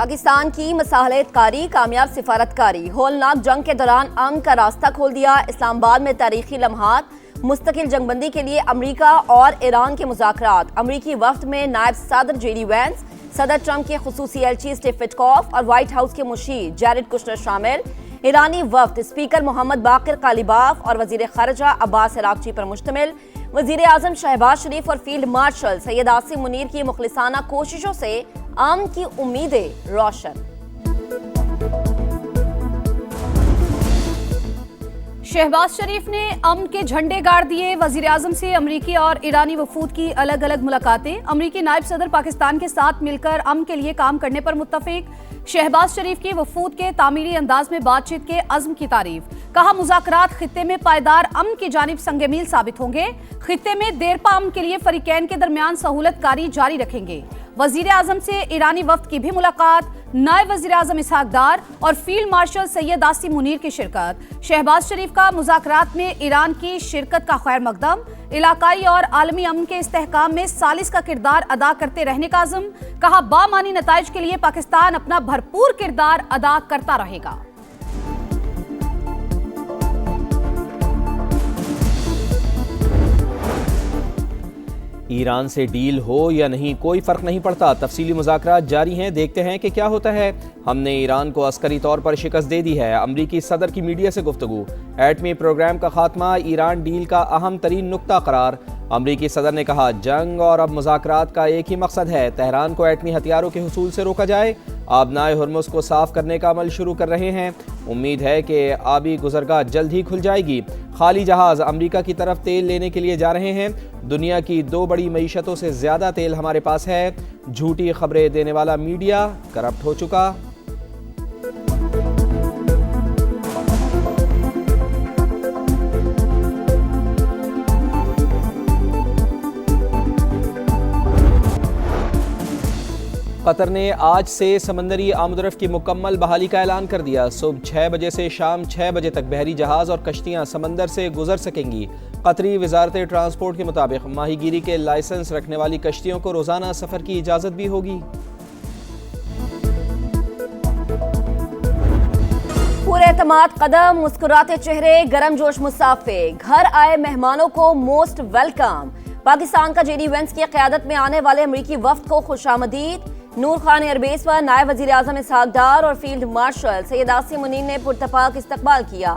پاکستان کی مصالحت کاری کامیاب سفارتکاری ہولناک جنگ کے دوران امن کا راستہ کھول دیا۔ اسلام آباد میں تاریخی لمحات، مستقل جنگ بندی کے لیے امریکہ اور ایران کے مذاکرات۔ امریکی وفد میں نائب صدر جے ڈی وینس، صدر ٹرمپ کے خصوصی ایلچی اسٹیو وٹکوف اور وائٹ ہاؤس کے مشیر جیرڈ کشنر شامل۔ ایرانی وفد اسپیکر محمد باقر قالیباف اور وزیر خارجہ عباس عراقچی پر مشتمل۔ وزیر اعظم شہباز شریف اور فیلڈ مارشل سید عاصم منیر کی مخلصانہ کوششوں سے امن کی امیدیں روشن۔ شہباز شریف نے امن کے جھنڈے گاڑ دیے۔ وزیر اعظم سے امریکی اور ایرانی وفود کی الگ الگ ملاقاتیں۔ امریکی نائب صدر پاکستان کے ساتھ مل کر امن کے لیے کام کرنے پر متفق۔ شہباز شریف کی وفود کے تعمیری انداز میں بات چیت کے عزم کی تعریف۔ کہا مذاکرات خطے میں پائیدار امن کی جانب سنگ میل ثابت ہوں گے۔ خطے میں دیرپا امن کے لیے فریقین کے درمیان سہولت کاری جاری رکھیں گے۔ وزیر اعظم سے ایرانی وفد کی بھی ملاقات۔ نائب وزیر اعظم اسحاق ڈار اور فیلڈ مارشل سید عاصم منیر کی شرکت۔ شہباز شریف کا مذاکرات میں ایران کی شرکت کا خیر مقدم۔ علاقائی اور عالمی امن کے استحکام میں ثالث کا کردار ادا کرتے رہنے کا عزم۔ کہا بامعنی نتائج کے لیے پاکستان اپنا بھرپور کردار ادا کرتا رہے گا۔ ایران سے ڈیل ہو یا نہیں کوئی فرق نہیں پڑتا، تفصیلی مذاکرات جاری ہیں، دیکھتے ہیں کہ کیا ہوتا ہے۔ ہم نے ایران کو عسکری طور پر شکست دے دی ہے۔ امریکی صدر کی میڈیا سے گفتگو۔ ایٹمی پروگرام کا خاتمہ ایران ڈیل کا اہم ترین نقطہ قرار۔ امریکی صدر نے کہا جنگ اور اب مذاکرات کا ایک ہی مقصد ہے، تہران کو ایٹمی ہتھیاروں کے حصول سے روکا جائے۔ آبنائے ہرمز کو صاف کرنے کا عمل شروع کر رہے ہیں۔ امید ہے کہ آبی گزرگاہ جلد ہی کھل جائے گی۔ خالی جہاز امریکہ کی طرف تیل لینے کے لیے جا رہے ہیں۔ دنیا کی 2 بڑی معیشتوں سے زیادہ تیل ہمارے پاس ہے۔ جھوٹی خبریں دینے والا میڈیا کرپٹ ہو چکا۔ قطر نے آج سے سمندری آمد و رفت کی مکمل بحالی کا اعلان کر دیا۔ صبح 6 بجے سے شام 6 بجے تک بحری جہاز اور کشتیاں سمندر سے گزر سکیں گی۔ قطری وزارت ٹرانسپورٹ کے مطابق ماہی گیری کے لائسنس رکھنے والی کشتیوں کو روزانہ سفر کی اجازت بھی ہوگی۔ پورے اعتماد قدم، مسکراتے چہرے، گرم جوش مسافے، گھر آئے مہمانوں کو موسٹ ویلکم۔ پاکستان کا جے ڈی وینس کی قیادت میں آنے والے امریکی وفد کو خوش آمدید۔ نور خان ایئر بیس پر نائب وزیر اعظم اسحاق ڈار اور فیلڈ مارشل سید عاصم منیر نے پرتپاک استقبال کیا۔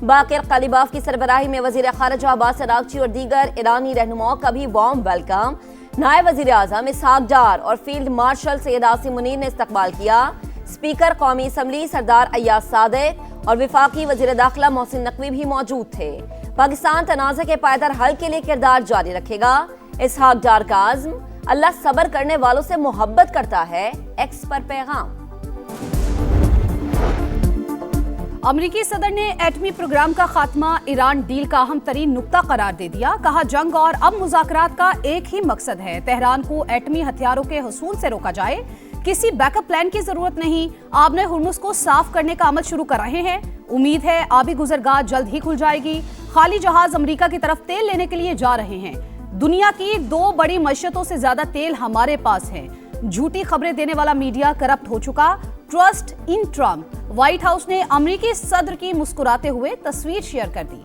باقر قالیباف کی سربراہی میں وزیر خارجہ عباس عراقچی اور دیگر ایرانی رہنماؤں کا بھی وارم ویلکم۔ نائب وزیر اعظم اسحاق ڈار اور فیلڈ مارشل سید عاصم منیر نے استقبال کیا۔ اسپیکر قومی اسمبلی سردار ایاز صادق اور وفاقی وزیر داخلہ محسن نقوی بھی موجود تھے۔ پاکستان تنازع کے پائیدار حل کے لیے کردار جاری رکھے گا۔ اسحاق ڈار کا عزم، اللہ صبر کرنے والوں سے محبت کرتا ہے، ایکس پر پیغام۔ امریکی صدر نے ایٹمی پروگرام کا خاتمہ ایران ڈیل کا اہم ترین نقطہ قرار دے دیا۔ کہا جنگ اور اب مذاکرات کا ایک ہی مقصد ہے، تہران کو ایٹمی ہتھیاروں کے حصول سے روکا جائے۔ کسی بیک اپ پلان کی ضرورت نہیں، آبنائے ہرمز کو صاف کرنے کا عمل شروع کر رہے ہیں۔ امید ہے آبی گزرگاہ جلد ہی کھل جائے گی۔ خالی جہاز امریکہ کی طرف تیل لینے کے لیے جا رہے ہیں۔ دنیا کی 2 بڑی معیشتوں سے زیادہ تیل ہمارے پاس ہے۔ جھوٹی خبریں دینے والا میڈیا کرپٹ ہو چکا۔ Trust in Trump. White house نے امریکی صدر کی مسکراتے ہوئے تصویر شیئر کر دی۔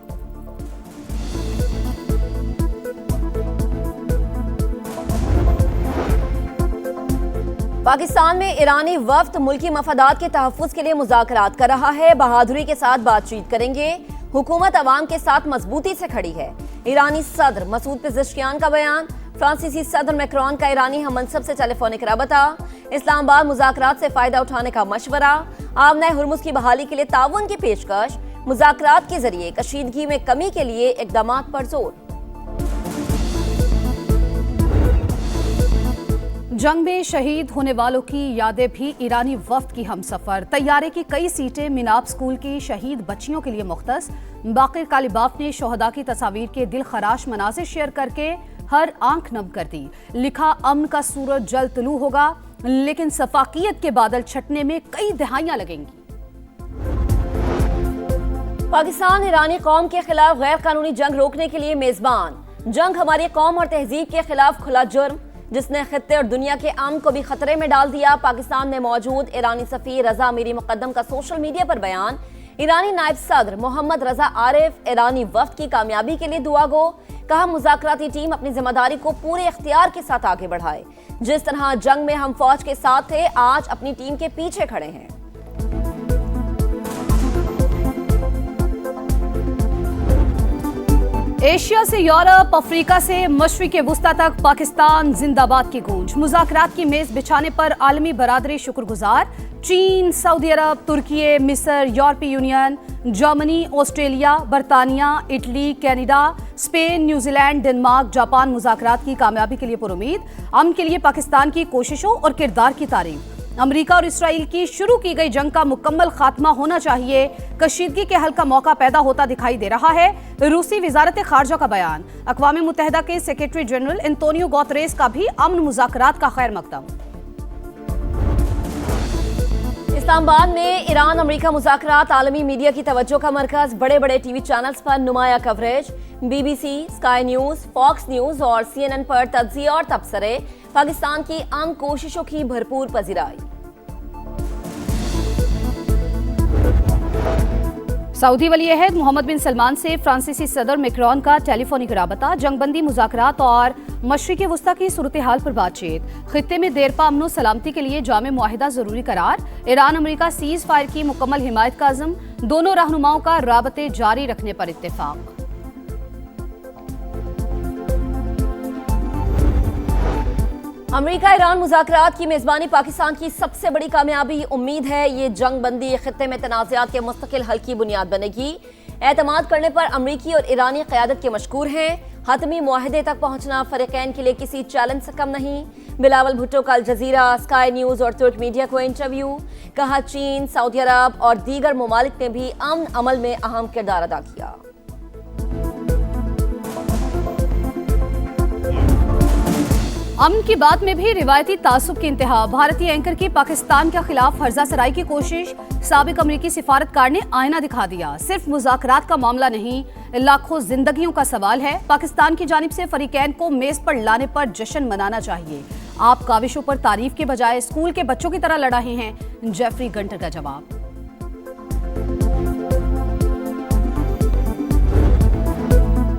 پاکستان میں ایرانی وفد ملکی مفادات کے تحفظ کے لیے مذاکرات کر رہا ہے، بہادری کے ساتھ بات چیت کریں گے۔ حکومت عوام کے ساتھ مضبوطی سے کھڑی ہے۔ ایرانی صدر مسعود پزشکیان کا بیان۔ فرانسیسی صدر میکرون کا ایرانی ہم منصب سے ٹیلی فونک رابطہ۔ اسلام آباد مذاکرات سے فائدہ اٹھانے کا مشورہ۔ آبنائے ہرمز کی بحالی کے لیے تعاون کی پیشکش۔ مذاکرات کے ذریعے کشیدگی میں کمی کے لیے اقدامات پر زور۔ جنگ میں شہید ہونے والوں کی یادیں بھی ایرانی وفد کی ہم سفر۔ طیارے کی کئی سیٹیں میناب سکول کی شہید بچیوں کے لیے مختص۔ باقر قالیباف نے شہداء کی تصاویر کے دل خراش مناظر شیئر کر کے ہر آنکھ نم کر دی۔ لکھا امن کا سورج جلد طلوع ہوگا، لیکن سفاکیت کے بادل چھٹنے میں کئی دہائیاں لگیں گی۔ پاکستان ایرانی قوم کے خلاف غیر قانونی جنگ روکنے کے لیے میزبان۔ جنگ ہماری قوم اور تہذیب کے خلاف کھلا جرم۔ جس نے خطے اور دنیا کے امن کو بھی خطرے میں ڈال دیا۔ پاکستان میں موجود ایرانی سفیر رضا میری مقدم کا سوشل میڈیا پر بیان۔ ایرانی نائب صدر محمد رضا عارف ایرانی وفد کی کامیابی کے لیے دعا گو۔ کہا مذاکراتی ٹیم اپنی ذمہ داری کو پورے اختیار کے ساتھ آگے بڑھائے۔ جس طرح جنگ میں ہم فوج کے ساتھ تھے، آج اپنی ٹیم کے پیچھے کھڑے ہیں۔ ایشیا سے یورپ، افریقہ سے مشرق وسطی تک پاکستان زندہ باد کی گونج۔ مذاکرات کی میز بچھانے پر عالمی برادری شکر گزار۔ چین، سعودی عرب، ترکی، مصر، یورپی یونین، جرمنی، آسٹریلیا، برطانیہ، Italy, Canada, Spain, New Zealand, Denmark, Japan مذاکرات کی کامیابی کے لیے پرامید۔ امن کے لیے پاکستان کی کوششوں اور کردار کی تعریف۔ امریکہ اور اسرائیل کی شروع کی گئی جنگ کا مکمل خاتمہ ہونا چاہیے، کشیدگی کے حل کا موقع پیدا ہوتا دکھائی دے رہا ہے۔ روسی وزارت خارجہ کا بیان۔ اقوام متحدہ کے سیکریٹری جنرل انتونیو گوتریس کا بھی امن مذاکرات کا خیر مقدم۔ اسلام آباد میں ایران امریکہ مذاکرات عالمی میڈیا کی توجہ کا مرکز۔ بڑے بڑے ٹی وی چینلز پر نمایاں coverage, B B C, Sky News, Fox News اور سی این این پر تجزیے اور تبصرے۔ پاکستان کی امن کوششوں کی بھرپور پذیرائی۔ سعودی ولی عہد محمد بن سلمان سے فرانسیسی صدر میکرون کا ٹیلی فونک رابطہ۔ جنگ بندی، مذاکرات اور مشرق وسطی کی صورتحال پر بات چیت۔ خطے میں دیرپا امن و سلامتی کے لیے جامع معاہدہ ضروری قرار۔ ایران امریکہ سیز فائر کی مکمل حمایت کا عزم۔ دونوں رہنماؤں کا رابطے جاری رکھنے پر اتفاق۔ امریکہ ایران مذاکرات کی میزبانی پاکستان کی سب سے بڑی کامیابی۔ امید ہے یہ جنگ بندی خطے میں تنازعات کے مستقل حل کی بنیاد بنے گی۔ اعتماد کرنے پر امریکی اور ایرانی قیادت کے مشکور ہیں۔ حتمی معاہدے تک پہنچنا فریقین کے لیے کسی چیلنج سے کم نہیں۔ بلاول بھٹو کا الجزیرہ، اسکائی نیوز اور ترک میڈیا کو انٹرویو۔ کہا چین، سعودی عرب اور دیگر ممالک نے بھی امن عمل میں اہم کردار ادا کیا۔ امن کی بات میں بھی روایتی تعصب کی انتہا۔ بھارتی اینکر کی پاکستان کے خلاف ہرزہ سرائی کی کوشش۔ سابق امریکی سفارتکار نے آئینہ دکھا دیا۔ صرف مذاکرات کا معاملہ نہیں، لاکھوں زندگیوں کا سوال ہے۔ پاکستان کی جانب سے فریقین کو میز پر لانے پر جشن منانا چاہیے۔ آپ کاوشوں پر تعریف کے بجائے اسکول کے بچوں کی طرح لڑ رہے ہیں، جیفری گنٹر کا جواب۔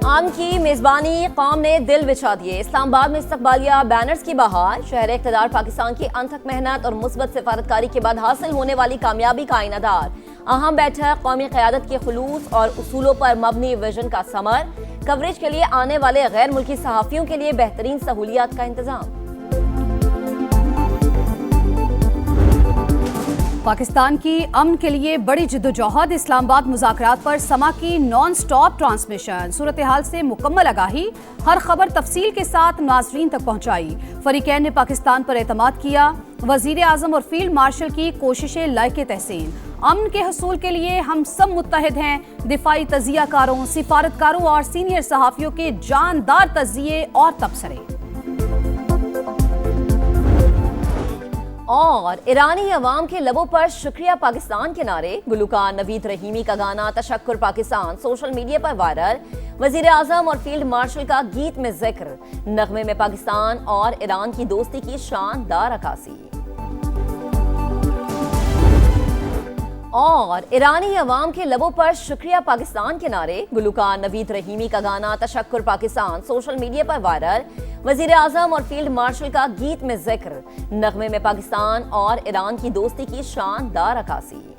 امن کی میزبانی، قوم نے دل بچھا دیے۔ اسلام آباد میں استقبالیہ بینرز کی بہار۔ شہر اقتدار پاکستان کی انتھک محنت اور مثبت سفارتکاری کے بعد حاصل ہونے والی کامیابی کا آئینہ دار۔ اہم بیٹھک، قومی قیادت کے خلوص اور اصولوں پر مبنی ویژن کا ثمر۔ کوریج کے لیے آنے والے غیر ملکی صحافیوں کے لیے بہترین سہولیات کا انتظام۔ پاکستان کی امن کے لیے بڑی جدوجہد۔ اسلام آباد مذاکرات پر سما کی نان سٹاپ ٹرانسمیشن۔ صورتحال سے مکمل آگاہی، ہر خبر تفصیل کے ساتھ ناظرین تک پہنچائی۔ فریقین نے پاکستان پر اعتماد کیا۔ وزیر اعظم اور فیلڈ مارشل کی کوششیں لائق تحسین۔ امن کے حصول کے لیے ہم سب متحد ہیں۔ دفاعی تجزیہ کاروں، سفارتکاروں اور سینئر صحافیوں کے جاندار تجزیے اور تبصرے۔ اور ایرانی عوام کے لبوں پر شکریہ پاکستان کے نعرے۔ گلوکار نوید رحیمی کا گانا تشکر پاکستان سوشل میڈیا پر وائرل۔ وزیر اعظم اور فیلڈ مارشل کا گیت میں ذکر۔ نغمے میں پاکستان اور ایران کی دوستی کی شاندار عکاسی۔ اور ایرانی عوام کے لبوں پر شکریہ پاکستان کے نعرے۔ گلوکار نوید رحیمی کا گانا تشکر پاکستان سوشل میڈیا پر وائرل۔ وزیر اعظم اور فیلڈ مارشل کا گیت میں ذکر۔ نغمے میں پاکستان اور ایران کی دوستی کی شاندار عکاسی۔